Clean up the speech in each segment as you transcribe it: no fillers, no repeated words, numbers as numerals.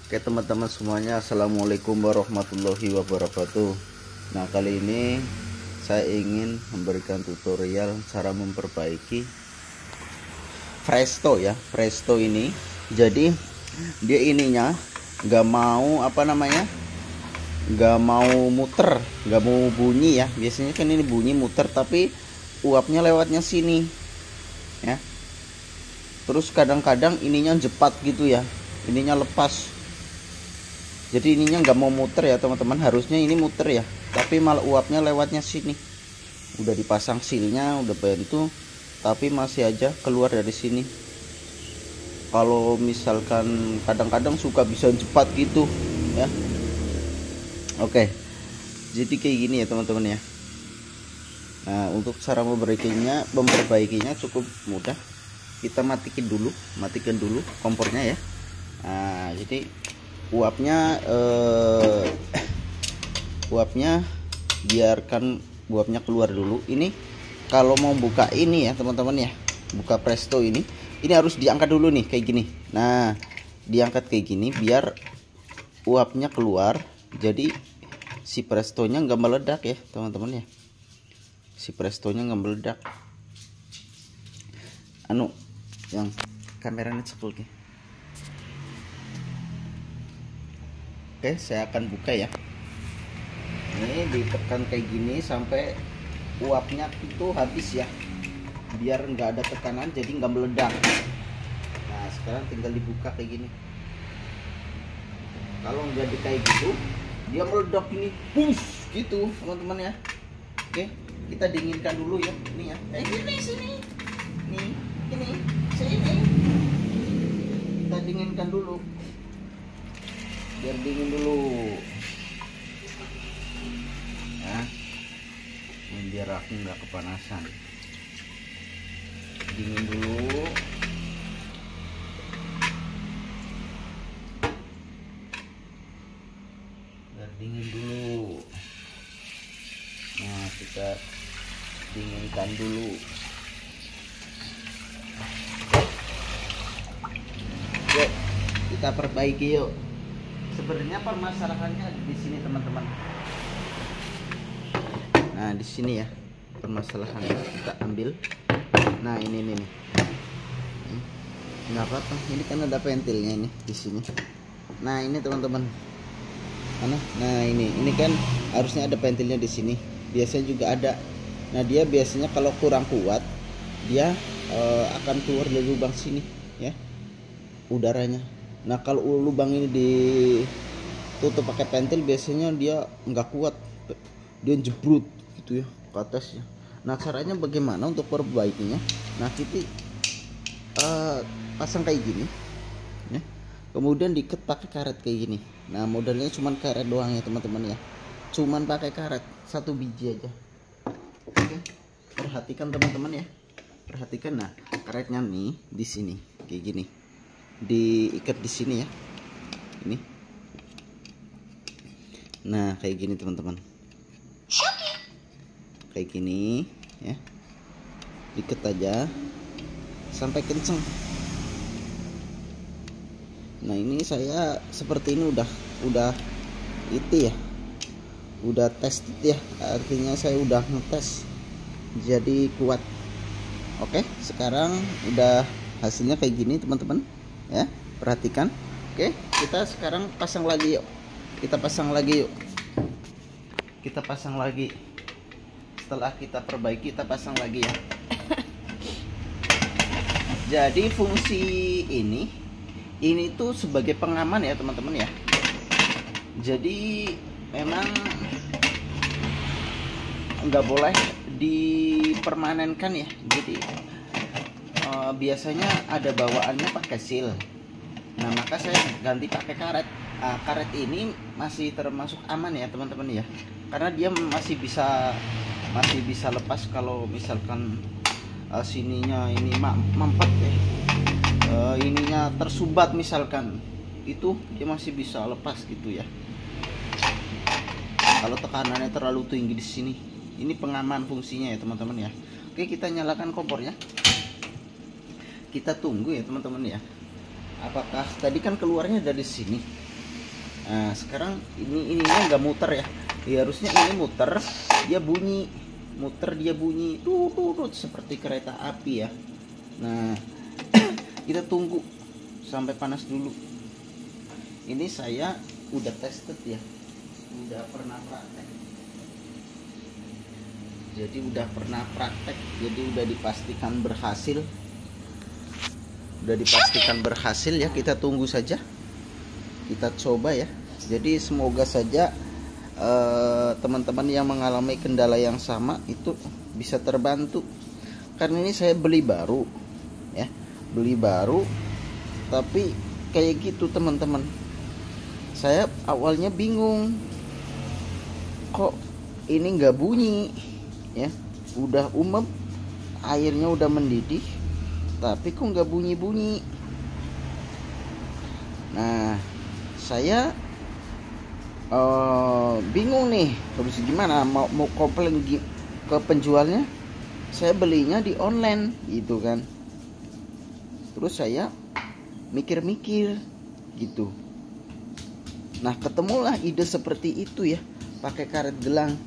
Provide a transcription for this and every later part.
Oke teman-teman semuanya, assalamualaikum warahmatullahi wabarakatuh. Nah, kali ini saya ingin memberikan tutorial cara memperbaiki Presto ya. Presto ini jadi dia ininya nggak mau nggak mau muter, nggak mau bunyi ya. Biasanya kan ini bunyi muter, tapi uapnya lewatnya sini ya. Terus kadang-kadang ininya jepat gitu ya, ininya lepas. Jadi ininya nggak mau muter ya teman-teman, harusnya ini muter ya, tapi malah uapnya lewatnya sini. Udah dipasang silnya, udah bantu, tapi masih aja keluar dari sini. Kalau misalkan kadang-kadang suka bisa cepat gitu ya. Oke, jadi kayak gini ya teman-teman ya. Nah, untuk cara memperbaikinya cukup mudah. Kita matikan dulu kompornya ya. Nah, jadi uapnya biarkan uapnya keluar dulu. Ini kalau mau buka ini ya teman-teman ya, buka Presto ini harus diangkat dulu nih kayak gini. Nah, diangkat kayak gini biar uapnya keluar, jadi si Prestonya nggak meledak ya teman-teman ya. Si Prestonya nggak meledak. Yang kameranya cepet. Oke, saya akan buka ya. Ini ditekan kayak gini sampai uapnya itu habis ya, biar nggak ada tekanan, jadi nggak meledak. Nah, sekarang tinggal dibuka kayak gini. Kalau nggak kayak gitu, dia meledak ini, push gitu teman-teman ya. Oke, kita dinginkan dulu ya. Ini ya, gini sini, nih, ini sini. Kita dinginkan dulu. Biar dingin dulu ya, ini biar aku nggak kepanasan. Dingin dulu. Biar dingin dulu. Nah, kita dinginkan dulu. Yuk, kita perbaiki yuk. Sebenarnya permasalahannya di sini teman-teman. Nah, di sini ya permasalahannya, kita ambil. Nah, ini nih. Nggak apa-apa, ini kan ada ventilnya ini di sini. Nah, ini teman-teman. Nah, ini kan harusnya ada ventilnya di sini. Biasanya juga ada. Nah, dia biasanya kalau kurang kuat, dia akan keluar dari lubang sini ya, udaranya. Nah, kalau lubang ini ditutup pakai pentil, biasanya dia nggak kuat, dia jebrut gitu ya ke atas ya. Nah, caranya bagaimana untuk perbaikinya? Nah, kita pasang kayak gini ya, kemudian diikat pakai karet kayak gini. Nah, modelnya cuman karet doang ya teman-teman ya, cuman pakai karet 1 biji aja. Oke, perhatikan teman-teman ya, perhatikan. Nah, karetnya nih di sini kayak gini, diikat di sini ya, ini. Nah, kayak gini teman-teman, kayak gini ya, ikat aja sampai kenceng. Nah, ini saya seperti ini udah itu ya, udah tes ya, artinya saya udah ngetes jadi kuat. Oke, sekarang udah hasilnya kayak gini teman-teman ya, perhatikan. Oke, kita sekarang pasang lagi yuk. Kita pasang lagi. Setelah kita perbaiki, kita pasang lagi ya. Jadi fungsi ini tuh sebagai pengaman ya teman-teman ya. Jadi memang nggak boleh dipermanenkan ya. Jadi biasanya ada bawaannya pakai seal. Nah, maka saya ganti pakai karet. Karet ini masih termasuk aman ya teman-teman ya, karena dia masih bisa lepas kalau misalkan sininya ini mampet ya, ininya tersumbat misalkan, itu dia masih bisa lepas gitu ya. Kalau tekanannya terlalu tinggi di sini, ini pengaman fungsinya ya teman-teman ya. Oke, kita nyalakan kompornya. Kita tunggu ya teman-teman ya. Apakah tadi kan keluarnya dari sini, Nah sekarang ininya nggak muter ya. Harusnya ini muter, dia bunyi, tuh seperti kereta api ya. Nah kita tunggu sampai panas dulu. Ini saya udah tested ya, udah pernah praktek. Jadi udah dipastikan berhasil. Ya, kita tunggu saja. Kita coba ya. Jadi semoga saja teman-teman yang mengalami kendala yang sama itu bisa terbantu. Karena ini saya beli baru ya. Tapi kayak gitu teman-teman. Saya awalnya bingung. Kok ini nggak bunyi? Ya, udah umep, airnya udah mendidih, tapi kok nggak bunyi-bunyi. Nah saya bingung nih, harus gimana, mau komplain ke penjualnya. Saya belinya di online gitu kan. Terus saya mikir-mikir gitu. Nah ketemulah ide seperti itu ya, pakai karet gelang.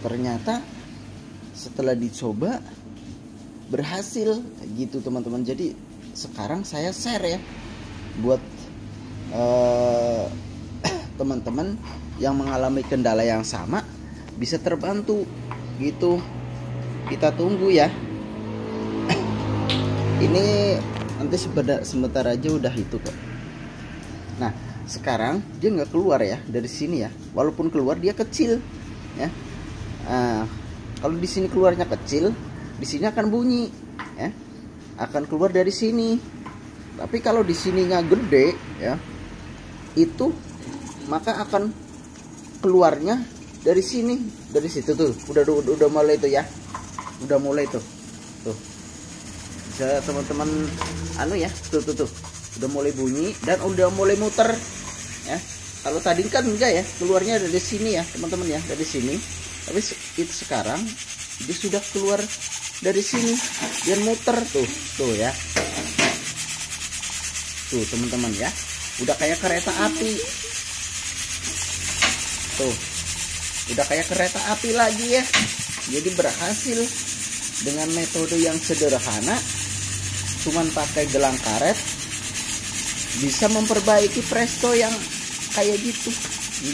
Ternyata setelah dicoba berhasil gitu teman-teman. Jadi sekarang saya share ya buat teman-teman yang mengalami kendala yang sama bisa terbantu gitu. Kita tunggu ya. Ini nanti sebentar aja udah itu kok. Nah sekarang dia nggak keluar ya dari sini ya. Walaupun keluar dia kecil ya. Nah, kalau di sini keluarnya kecil, di sini akan bunyi, ya, akan keluar dari sini. Tapi kalau di sininya gede, ya, itu maka akan keluarnya dari sini, dari situ tuh. Udah mulai tuh ya, udah mulai tuh. Bisa teman-teman, ya, tuh, udah mulai bunyi dan udah mulai muter, ya. Kalau tadi kan enggak ya, keluarnya dari sini ya, teman-teman ya, dari sini. Tapi itu sekarang dia sudah keluar dari sini dan muter tuh ya. Tuh teman-teman ya, udah kayak kereta api. Tuh, udah kayak kereta api lagi ya. Jadi berhasil dengan metode yang sederhana, cuman pakai gelang karet bisa memperbaiki presto yang kayak gitu.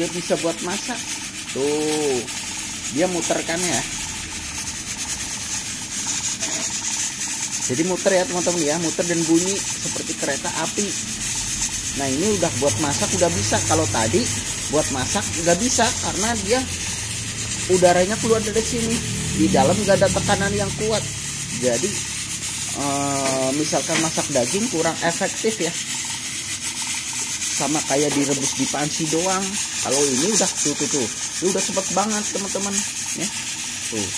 Dia bisa buat masak. Tuh, dia muterkan ya. Jadi muter ya teman-teman ya, muter dan bunyi seperti kereta api. Nah ini udah buat masak udah bisa. Kalau tadi buat masak nggak bisa karena dia udaranya keluar dari sini, di dalam nggak ada tekanan yang kuat. Jadi misalkan masak daging kurang efektif ya, sama kayak direbus di panci doang. Kalau ini udah tuh, ini udah cepet banget teman-teman ya. Tuh